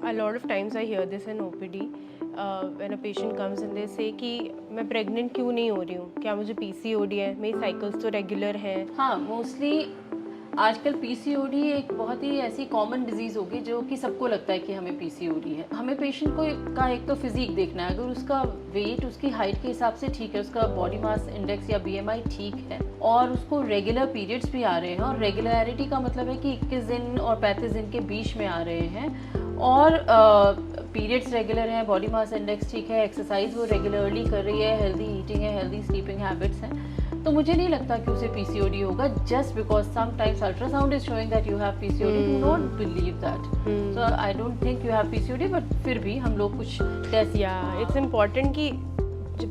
a lot of times I hear this in OPD when a patient comes and they say कि मैं pregnant क्यों नहीं हो रही हूँ, क्या मुझे PCOD है, मेरी cycles तो regular हैं. हाँ, मोस्टली आजकल पीसीओडी एक बहुत ही ऐसी कॉमन डिजीज़ होगी जो कि सबको लगता है कि हमें पीसीओडी है. हमें पेशेंट को का एक तो फिजिक देखना है, अगर उसका वेट उसकी हाइट के हिसाब से ठीक है, उसका बॉडी मास इंडेक्स या बीएमआई ठीक है और उसको रेगुलर पीरियड्स भी आ रहे हैं, और रेगुलरिटी का मतलब है कि 21 दिन और 35 दिन के बीच में आ रहे हैं और पीरियड्स रेगुलर हैं, बॉडी मास इंडेक्स ठीक है, एक्सरसाइज वो रेगुलरली कर रही है, हेल्दी ईटिंग है, हेल्दी स्लीपिंग हैबिट्स हैं, तो मुझे नहीं लगता कि उसे पीसीओडी होगा. Just because sometimes ultrasound is showing that you have PCOD, do not believe that. So I don't think you have PCOD, but फिर भी हम लोग कुछ टेस्ट. Yeah, it's important कि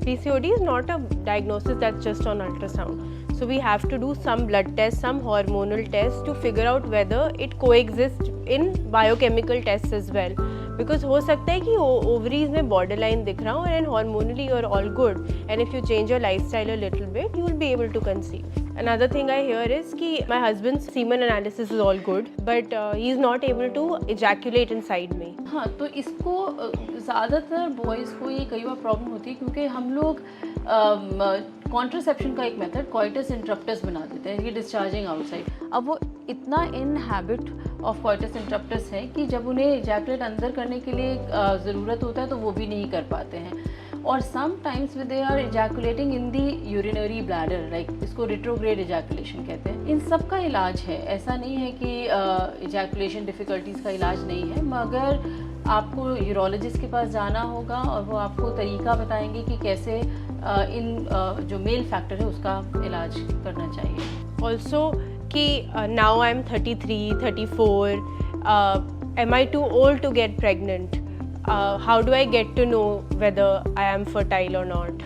PCOD is not a diagnosis that's just on ultrasound. So we have to do some blood tests, some hormonal tests to figure out whether it coexists in biochemical tests as well. Because हो सकता है कि ovaries में borderline दिख रहा हो and hormonally you're all good. And if you change your lifestyle a little bit, you will be able to conceive. Another thing I hear is कि my husband's semen analysis is all good, but he is not able to ejaculate inside me. हाँ, तो इसको ज़्यादातर boys को ये कई बार problem होती है क्योंकि हम लोग कॉन्ट्रासेप्शन का एक मेथड कोइटस इंटरप्टस बना देते हैं, ये डिस्चार्जिंग आउटसाइड. अब वो इतना in habit of coitus interruptus है कि जब उन्हें इजैकुलेट अंदर करने के लिए ज़रूरत होता है तो वो भी नहीं कर पाते हैं. और sometimes they are ejaculating in the urinary bladder, like इसको रिट्रोग्रेड इजैकुलेशन कहते हैं. इन सब का इलाज है, ऐसा नहीं है कि इजैकुलेशन डिफ़िकल्टीज़ का इलाज नहीं है, मगर आपको यूरोलॉजिस्ट के पास जाना होगा और वो आपको तरीका बताएंगे कि कैसे इन जो मेल फैक्टर है उसका इलाज करना चाहिए. Also कि now I'm 33, 34, am I too old to get pregnant? How do I get to know whether I am fertile or not?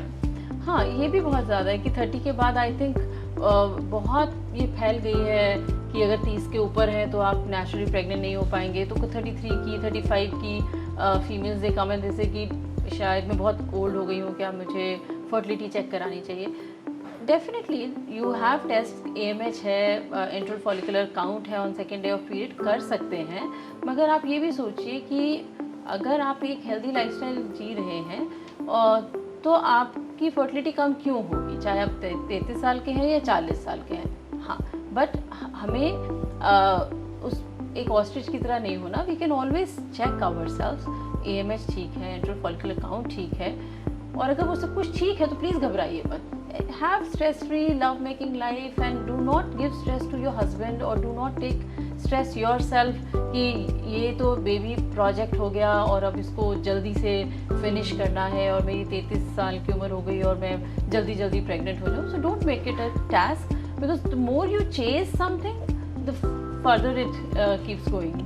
हाँ, ये भी बहुत ज़्यादा है कि 30 के बाद आई थिंक बहुत ये फैल गई है कि अगर 30 के ऊपर है तो आप नेचुरली प्रेग्नेंट नहीं हो पाएंगे. तो 33 की 35 की फीमेल्स देखा मैं जैसे कि शायद मैं बहुत ओल्ड हो गई हूँ, क्या मुझे फर्टिलिटी चेक करानी चाहिए. Definitely you have test, AMH है, इंटर फॉलिकुलर काउंट है on second day of period, कर सकते हैं. मगर आप ये भी सोचिए कि अगर आप एक हेल्दी लाइफस्टाइल जी रहे हैं तो आपकी फर्टिलिटी कम क्यों होगी, चाहे आप 33 साल के हैं या 40 साल के हैं. हाँ, बट हमें उस एक ऑस्ट्रिच की तरह नहीं होना. We can always check ourselves, AMH ठीक है, इंटर फॉलिकुलर काउंट ठीक है, और अगर वो सब कुछ ठीक है तो प्लीज़ घबराइए मत. Have stress free love making life and do not give stress to your husband और do not take stress yourself कि ये तो बेबी प्रोजेक्ट हो गया और अब इसको जल्दी से फिनिश करना है और मेरी 33 साल की उम्र हो गई और मैं जल्दी जल्दी प्रेग्नेंट हो जाऊँ. So don't make it a task, because the more you chase something the further it keeps going.